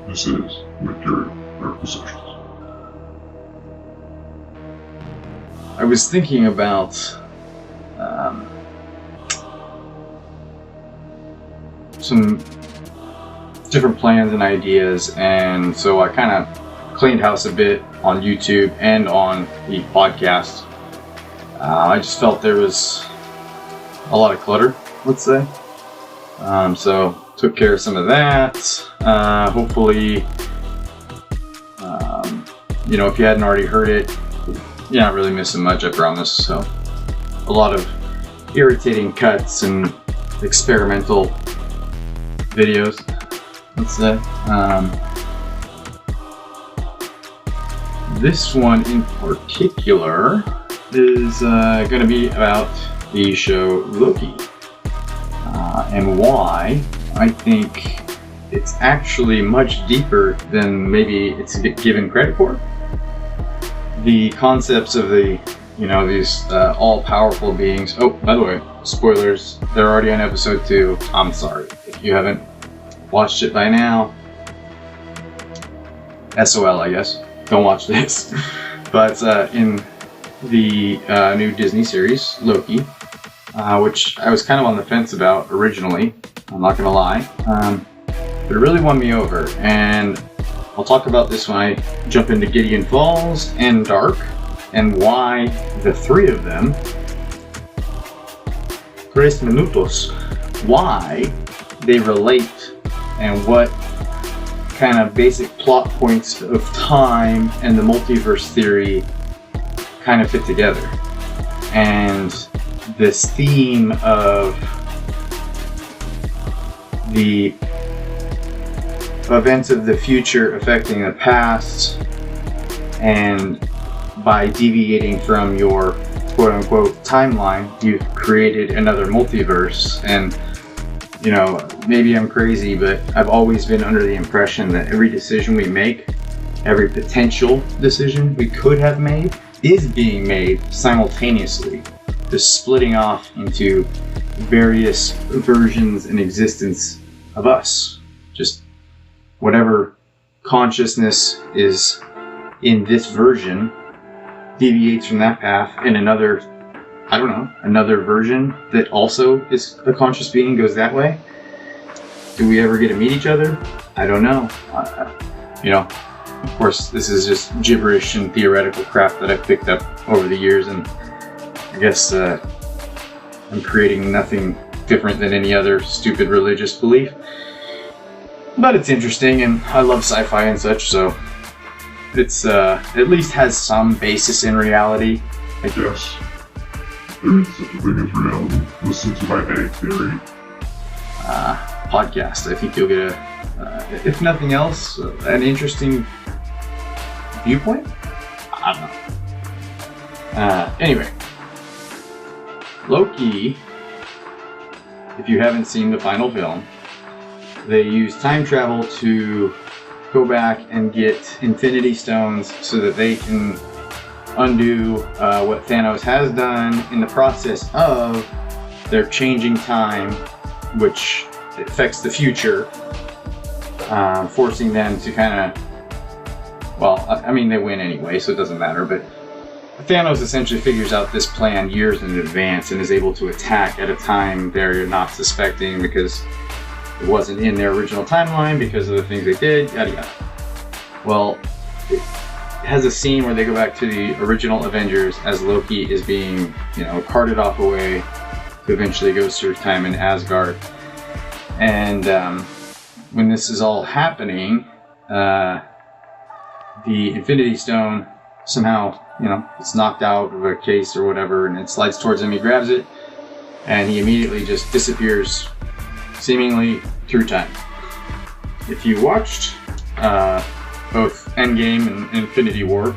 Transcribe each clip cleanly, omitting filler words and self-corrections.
This is Mercurial Psychonauts. I was thinking about some different plans and ideas, and so I kind of cleaned house a bit on YouTube and on the podcast. I just felt there was a lot of clutter, let's say. So took care of some of that. Hopefully, if you hadn't already heard it, you're not really missing much, I promise. So a lot of irritating cuts and experimental videos, let's say. This one in particular is going to be about the show Loki, and why I think it's actually much deeper than maybe it's given credit for. The concepts of the, these all-powerful beings. Oh, by the way, spoilers, they're already on episode 2. I'm sorry if you haven't watched it by now. SOL, I guess. Don't watch this. But in the new Disney series, Loki, which I was kind of on the fence about originally, I'm not gonna lie, but it really won me over, and I'll talk about this when I jump into Gideon Falls and Dark, and why the three of them, Tres Minutos, why they relate, and what kind of basic plot points of time and the multiverse theory kind of fit together. And this theme of the events of the future affecting the past, and by deviating from your quote-unquote timeline, you've created another multiverse. And maybe I'm crazy, but I've always been under the impression that every decision we make, every potential decision we could have made, is being made simultaneously, just splitting off into various versions and existence of us. Just whatever consciousness is in this version deviates from that path, and another version that also is a conscious being goes that way. Do we ever get to meet each other? I don't know. Of course, this is just gibberish and theoretical crap that I've picked up over the years, and I guess I'm creating nothing different than any other stupid religious belief. But it's interesting, and I love sci-fi and such, so it's at least has some basis in reality. Yes. There is such a thing as reality. Listen to my egg theory. Podcast. I think you'll get if nothing else, an interesting viewpoint? I don't know. Anyway. Loki, if you haven't seen the final film, they use time travel to go back and get Infinity Stones so that they can undo what Thanos has done in the process of their changing time, which affects the future, forcing them to kind of, they win anyway, so it doesn't matter, but Thanos essentially figures out this plan years in advance and is able to attack at a time they're not suspecting because it wasn't in their original timeline because of the things they did, yada yada. Well, it has a scene where they go back to the original Avengers as Loki is being, carted off away to eventually go through time in Asgard. And when this is all happening, the Infinity Stone somehow, it's knocked out of a case or whatever, and it slides towards him. He grabs it, and he immediately just disappears, seemingly through time. If you watched both Endgame and Infinity War,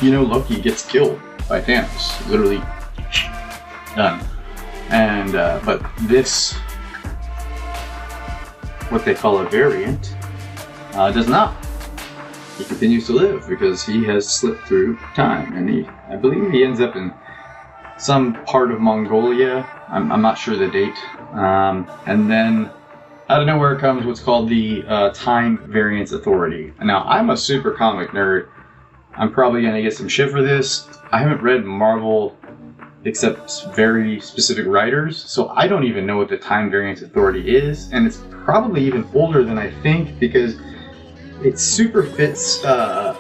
Loki gets killed by Thanos, literally done. And but this, what they call a variant, does not. He continues to live because he has slipped through time, and I believe he ends up in some part of Mongolia. I'm not sure the date. And then out of nowhere comes what's called the Time Variance Authority. Now, I'm a super comic nerd. I'm probably going to get some shit for this. I haven't read Marvel except very specific writers, so I don't even know what the Time Variance Authority is, and it's probably even older than I think because it super fits. For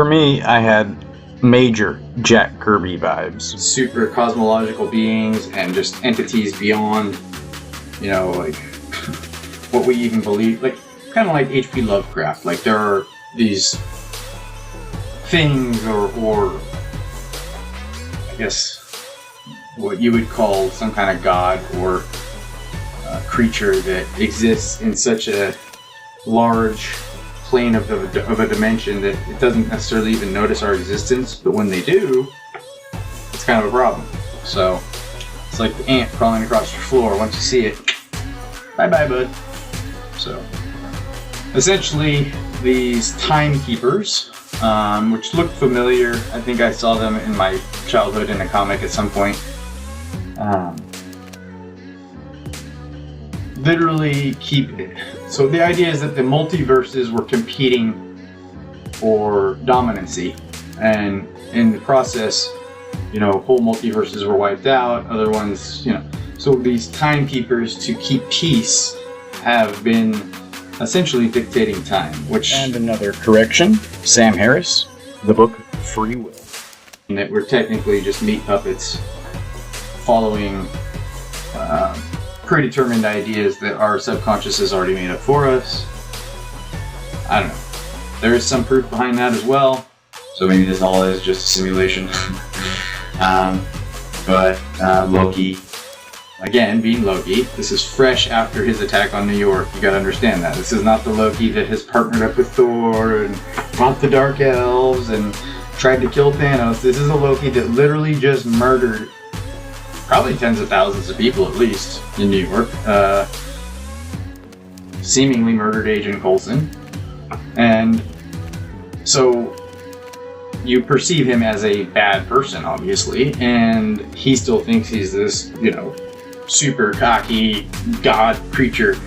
me, I had major Jack Kirby vibes. Super cosmological beings and just entities beyond, you know, like what we even believe. Like, kind of like H.P. Lovecraft. Like, there are these things or I guess what you would call some kind of god or creature that exists in such a large plane of a dimension that it doesn't necessarily even notice our existence, but when they do, it's kind of a problem. So it's like the ant crawling across your floor. Once you see it, bye bye, bud. So essentially, these timekeepers, which look familiar. I think I saw them in my childhood in a comic at some point. Literally keep it. So the idea is that the multiverses were competing for dominancy, and in the process, you know, whole multiverses were wiped out, other ones, you know. So these timekeepers, to keep peace, have been essentially dictating time, which... And another correction, Sam Harris, the book Free Will. And that we're technically just meat puppets following predetermined ideas that our subconscious has already made up for us. I don't know. There is some proof behind that as well. So maybe this all is just a simulation. But Loki, again, being Loki, this is fresh after his attack on New York. You gotta understand that. This is not the Loki that has partnered up with Thor and fought the Dark Elves and tried to kill Thanos. This is a Loki that literally just murdered probably tens of thousands of people at least in New York. Seemingly murdered Agent Coulson. And so you perceive him as a bad person, obviously, and he still thinks he's this, you know, super cocky god creature,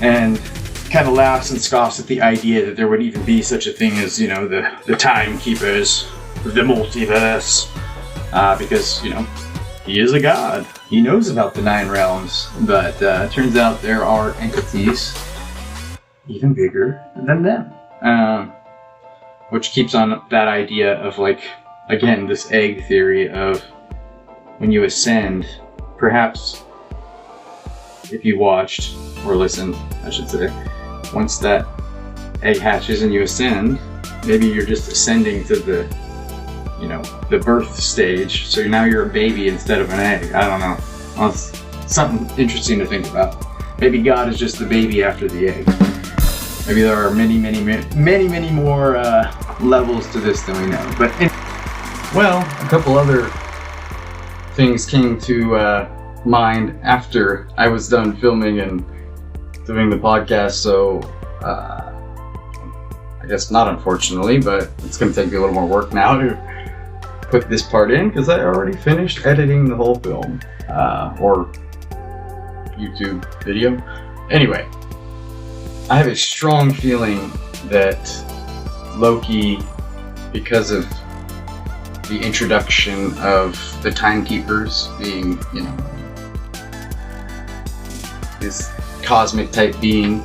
and kind of laughs and scoffs at the idea that there would even be such a thing as, you know, the timekeepers, the multiverse, because, you know, he is a god. He knows about the 9 realms, but it turns out there are entities even bigger than them. Which keeps on that idea of, like, again, this egg theory of when you ascend, perhaps if you watched, or listened, I should say, once that egg hatches and you ascend, maybe you're just ascending to the, you know, the birth stage, so now you're a baby instead of an egg. I don't know. Well, it's something interesting to think about. Maybe God is just the baby after the egg. Maybe there are many more levels to this than we know. But well, a couple other things came to mind after I was done filming and doing the podcast. So I guess not unfortunately, but it's going to take me a little more work now to put this part in because I already finished editing the whole film or YouTube video. Anyway. I have a strong feeling that Loki, because of the introduction of the timekeepers being, you know, this cosmic type being,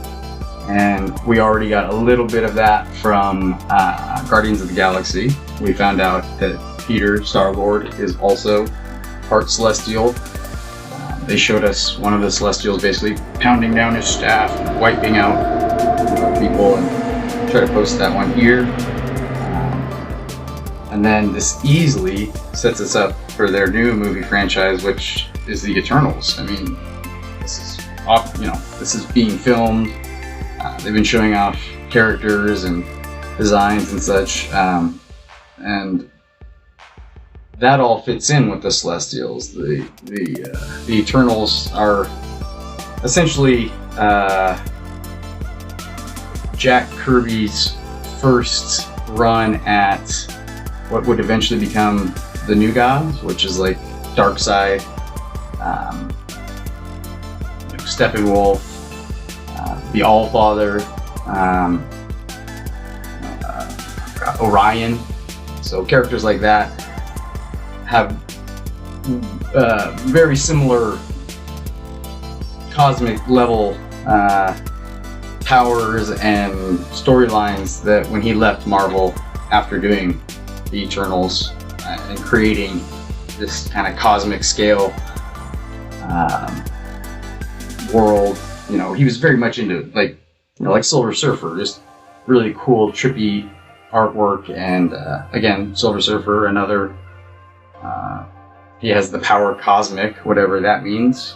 and we already got a little bit of that from Guardians of the Galaxy. We found out that Peter, Star-Lord, is also part Celestial. They showed us one of the Celestials basically pounding down his staff, wiping out people, and try to post that one here. And then this easily sets us up for their new movie franchise, which is the Eternals. I mean, this is, you know, this is being filmed. They've been showing off characters and designs and such, and that all fits in with the Celestials. The Eternals are essentially Jack Kirby's first run at what would eventually become the New Gods, which is like Darkseid, Steppenwolf, the Allfather, Orion. So characters like that have very similar cosmic level powers and storylines that when he left Marvel after doing the Eternals and creating this kind of cosmic scale world, you know, he was very much into like Silver Surfer, just really cool, trippy artwork. And again, Silver Surfer, another, he has the power cosmic, whatever that means.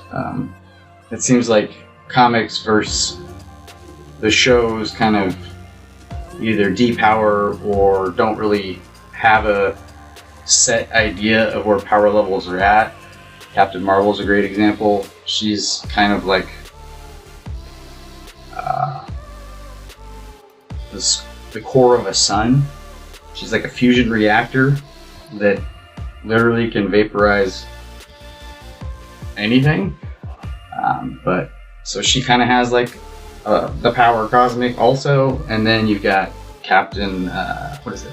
It seems like comics versus the shows kind of either depower or don't really have a set idea of where power levels are at. Captain Marvel's a great example. She's kind of like the core of a sun. She's like a fusion reactor that literally can vaporize anything. But so she kind of has like the power cosmic also, and then you've got Captain what is it?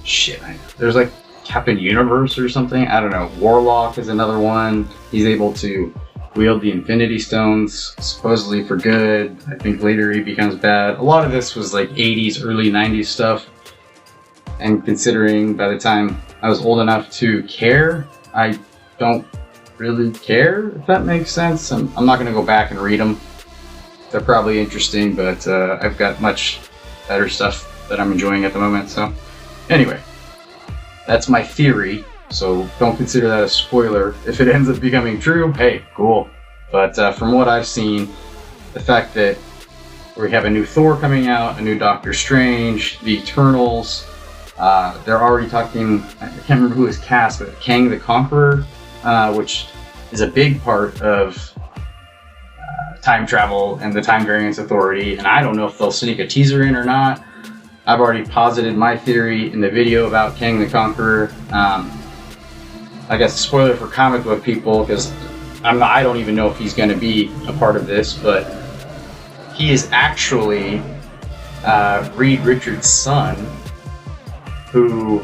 Shit, there's like Captain Universe or something. I don't know. Warlock is another one. He's able to wield the Infinity Stones, supposedly for good. I think later he becomes bad. A lot of this was like 80s, early 90s stuff. And considering by the time I was old enough to care, I don't really care, if that makes sense. I'm not going to go back and read them. They're probably interesting, but I've got much better stuff that I'm enjoying at the moment. So anyway, that's my theory. So don't consider that a spoiler. If it ends up becoming true, hey, cool. But from what I've seen, the fact that we have a new Thor coming out, a new Doctor Strange, the Eternals, they're already talking, I can't remember who is cast, but Kang the Conqueror, which is a big part of time travel and the Time Variance Authority. And I don't know if they'll sneak a teaser in or not. I've already posited my theory in the video about Kang the Conqueror. I guess a spoiler for comic book people, because I don't even know if he's going to be a part of this, but he is actually Reed Richards' son, who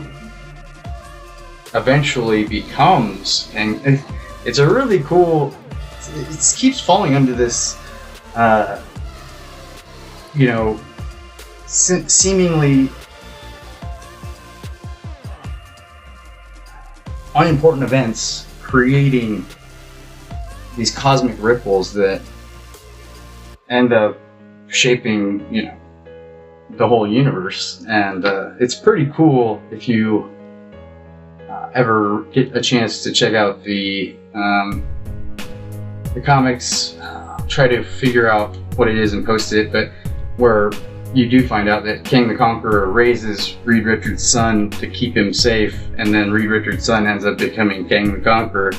eventually becomes, and it's a really cool, it keeps falling under this, seemingly unimportant events creating these cosmic ripples that end up shaping, the whole universe. And it's pretty cool if you ever get a chance to check out the comics. Try to figure out what it is and post it, but where you do find out that Kang the Conqueror raises Reed Richards' son to keep him safe, and then Reed Richards' son ends up becoming Kang the Conqueror.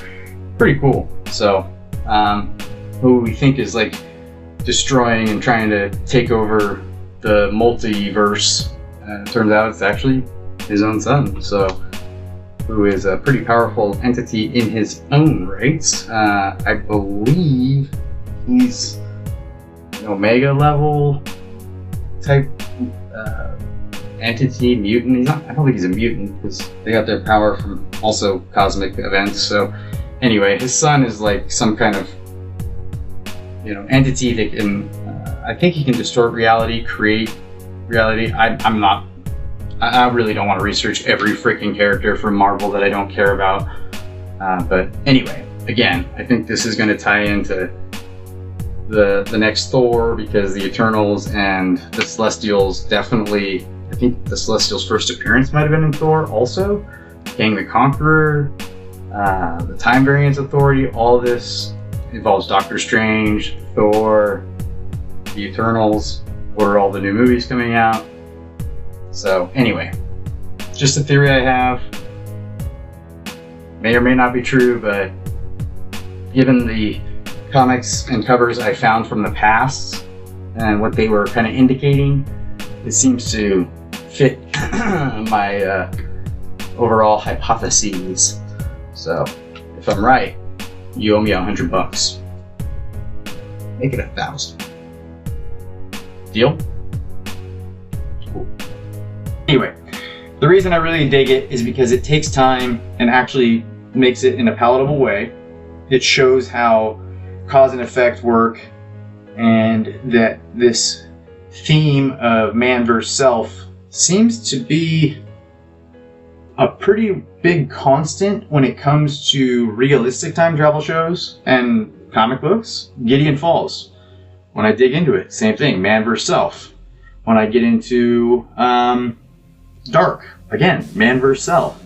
Pretty cool. So, who we think is like destroying and trying to take over the multiverse, turns out it's actually his own son. So, who is a pretty powerful entity in his own right. I believe he's an Omega level type entity, mutant. He's not, I don't think he's a mutant, because they got their power from also cosmic events. So anyway, his son is like some kind of entity that can I think he can distort reality, create reality. I really don't want to research every freaking character from Marvel that I don't care about, but anyway, again, I think this is going to tie into the next Thor, because the Eternals and the Celestials definitely, I think the Celestials' first appearance might have been in Thor also. Kang the Conqueror, the Time Variance Authority, all this involves Doctor Strange, Thor, the Eternals, where are all the new movies coming out. So anyway, just a theory I have. May or may not be true, but given the comics and covers I found from the past and what they were kind of indicating, it seems to fit my overall hypotheses. So if I'm right, you owe me $100. Make it 1,000. Deal? Anyway, the reason I really dig it is because it takes time and actually makes it in a palatable way. It shows how cause and effect work, and that this theme of man versus self seems to be a pretty big constant when it comes to realistic time travel shows and comic books. Gideon Falls, when I dig into it, same thing, man versus self. When I get into Dark, again, man versus self.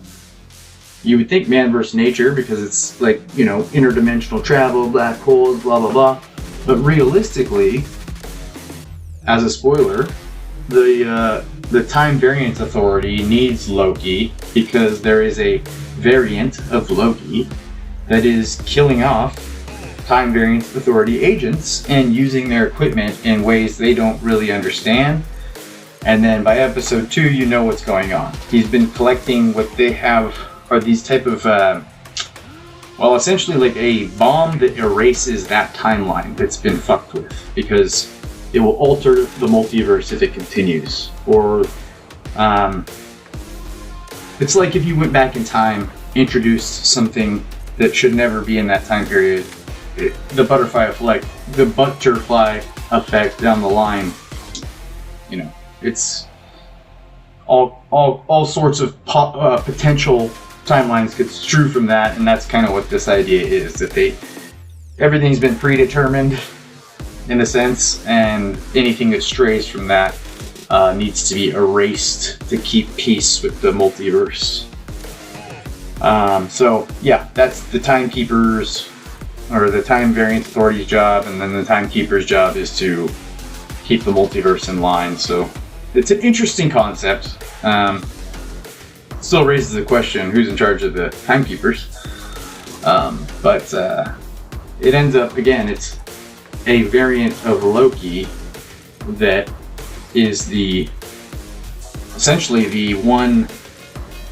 You would think man versus nature because it's like, you know, interdimensional travel, black holes, blah blah blah. But realistically, as a spoiler, the Time Variance Authority needs Loki because there is a variant of Loki that is killing off Time Variance Authority agents and using their equipment in ways they don't really understand. And then by episode 2, you know what's going on. He's been collecting what they have are these type of, well, essentially like a bomb that erases that timeline that's been fucked with, because it will alter the multiverse if it continues. Or, it's like if you went back in time, introduced something that should never be in that time period. The butterfly effect down the line, you know, it's all sorts of potential timelines get strewn from that, and that's kind of what this idea is, that everything's been predetermined in a sense, and anything that strays from that needs to be erased to keep peace with the multiverse. So yeah, that's the Timekeepers, or the Time Variance Authority's job, and then the Timekeepers' job is to keep the multiverse in line. So it's an interesting concept. Still raises the question, who's in charge of the Timekeepers? But it ends up, again, it's a variant of Loki that is essentially the one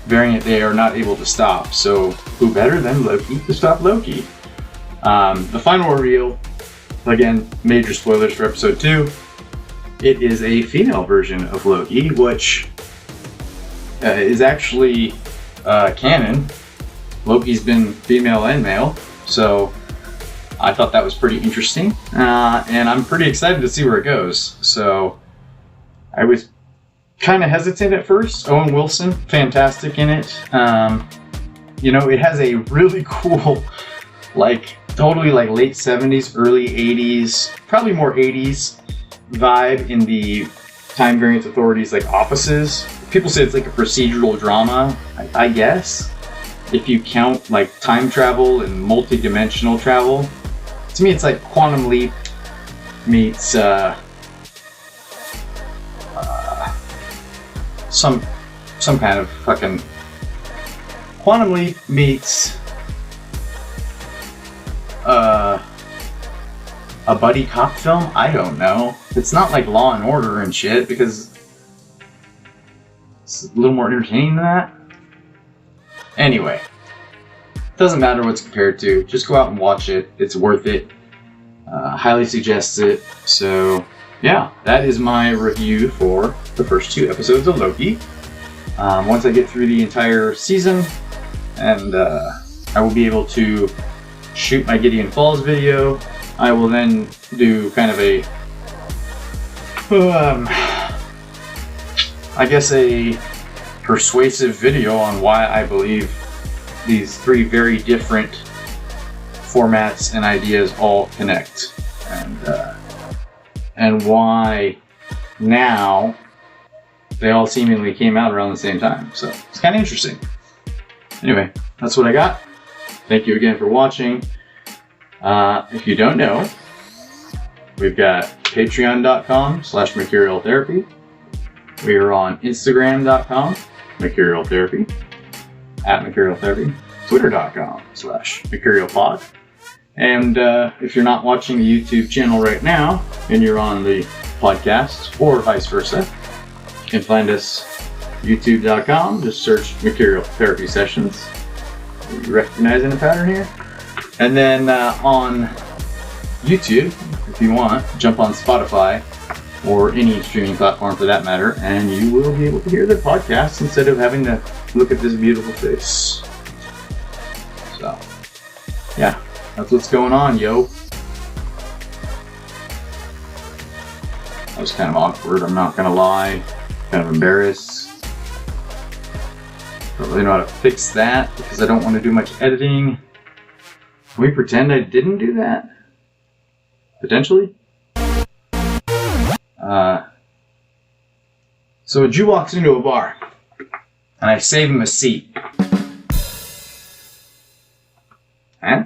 variant they are not able to stop. So who better than Loki to stop Loki? The final reveal, again, major spoilers for episode 2, it is a female version of Loki, which is actually canon. Loki's been female and male, so I thought that was pretty interesting, and I'm pretty excited to see where it goes. So I was kind of hesitant at first. Owen Wilson, fantastic in it. You know, it has a really cool, like, totally like late 70s, early 80s, probably more 80s vibe in the Time Variance Authority's like offices. People say it's like a procedural drama, I guess, if you count like time travel and multi-dimensional travel. To me, it's like Quantum Leap meets some kind of fucking Quantum Leap meets a buddy cop film. I don't know. It's not like Law and Order and shit, because it's a little more entertaining than that. Anyway, doesn't matter what it's compared to. Just go out and watch it. It's worth it. Highly suggest it. So yeah, that is my review for the first 2 episodes of Loki. Once I get through the entire season, and I will be able to shoot my Gideon Falls video, I will then do kind of a I guess a persuasive video on why I believe these 3 very different formats and ideas all connect, and why now they all seemingly came out around the same time. So it's kind of interesting. Anyway, that's what I got. Thank you again for watching. If you don't know, we've got patreon.com/Mercurial Therapy. We are on Instagram.com, Mercurial Therapy, at Mercurial Therapy, Twitter.com/Mercurial Pod. And if you're not watching the YouTube channel right now, and you're on the podcast, or vice versa, you can find us YouTube.com, just search Mercurial Therapy Sessions. Are you recognizing a pattern here? And then on YouTube, if you want. Jump on Spotify or any streaming platform for that matter, and you will be able to hear the podcast instead of having to look at this beautiful face. So, yeah, that's what's going on, yo. That was kind of awkward, I'm not gonna lie. Kind of embarrassed. Don't really know how to fix that because I don't want to do much editing. Can we pretend I didn't do that? Potentially? So a Jew walks into a bar, and I save him a seat. Huh?